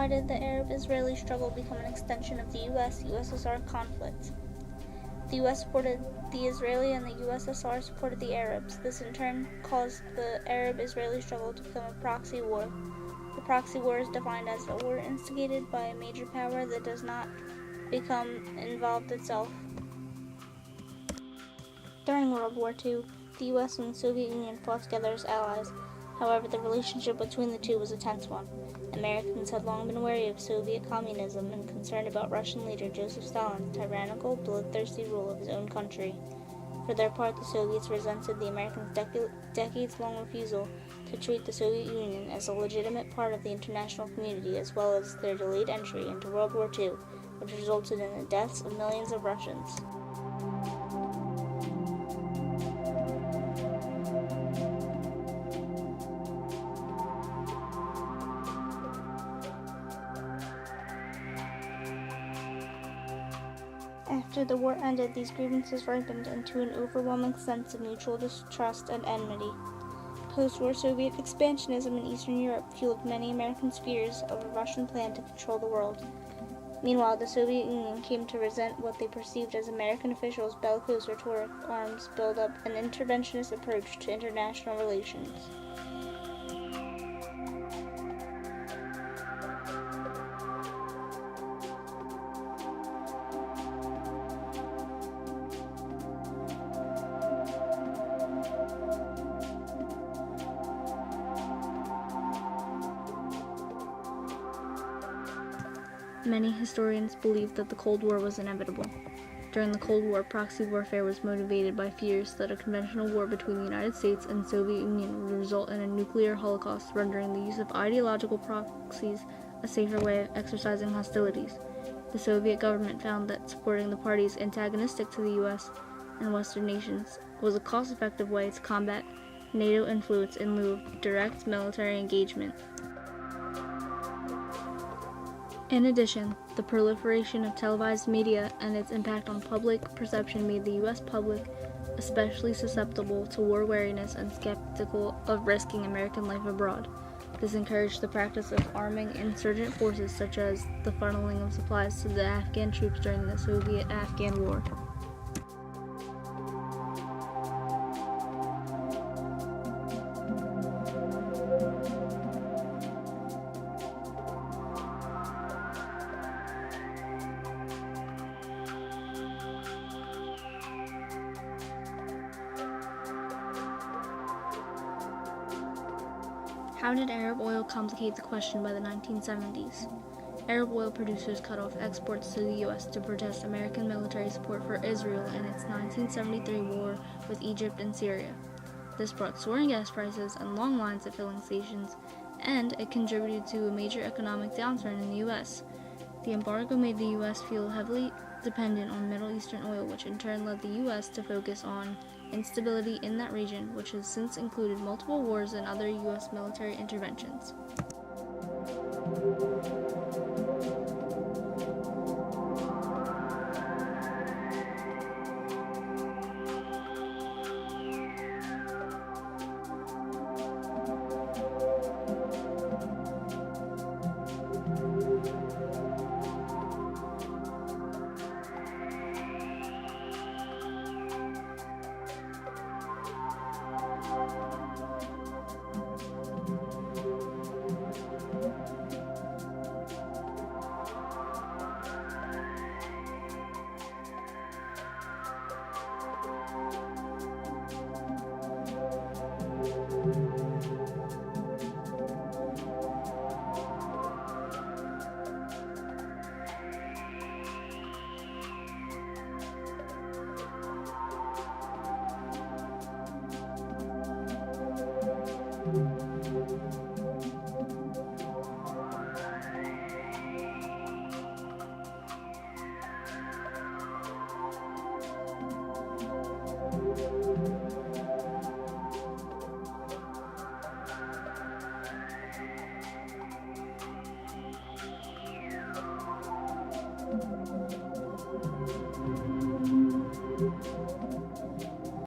did the Arab-Israeli struggle become an extension of the US-USSR conflict? The US supported the Israeli and the USSR supported the Arabs. This in turn caused the Arab-Israeli struggle to become a proxy war. The proxy war is defined as a war instigated by a major power that does not become involved itself. During World War II, the US and the Soviet Union fought together as allies. However, the relationship between the two was a tense one. Americans had long been wary of Soviet communism and concerned about Russian leader Joseph Stalin's tyrannical, bloodthirsty rule of his own country. For their part, the Soviets resented the Americans' decades-long refusal to treat the Soviet Union as a legitimate part of the international community, as well as their delayed entry into World War II, which resulted in the deaths of millions of Russians. After the war ended, these grievances ripened into an overwhelming sense of mutual distrust and enmity. Post-war Soviet expansionism in Eastern Europe fueled many Americans' fears of a Russian plan to control the world. Meanwhile, the Soviet Union came to resent what they perceived as American officials' bellicose rhetoric, arms buildup, and interventionist approach to international relations. Many historians believe that the Cold War was inevitable. During the Cold War, proxy warfare was motivated by fears that a conventional war between the United States and the Soviet Union would result in a nuclear holocaust, rendering the use of ideological proxies a safer way of exercising hostilities. The Soviet government found that supporting the parties antagonistic to the US and Western nations was a cost-effective way to combat NATO influence in lieu of direct military engagement. In addition, the proliferation of televised media and its impact on public perception made the U.S. public especially susceptible to war wariness and skeptical of risking American life abroad. This encouraged the practice of arming insurgent forces, such as the funneling of supplies to the Afghan troops during the Soviet-Afghan War. How did Arab oil complicate the question by the 1970s? Arab oil producers cut off exports to the U.S. to protest American military support for Israel in its 1973 war with Egypt and Syria. This brought soaring gas prices and long lines at filling stations, and it contributed to a major economic downturn in the U.S. The embargo made the U.S. feel heavily dependent on Middle Eastern oil, which in turn led the U.S. to focus on instability in that region, which has since included multiple wars and other U.S. military interventions.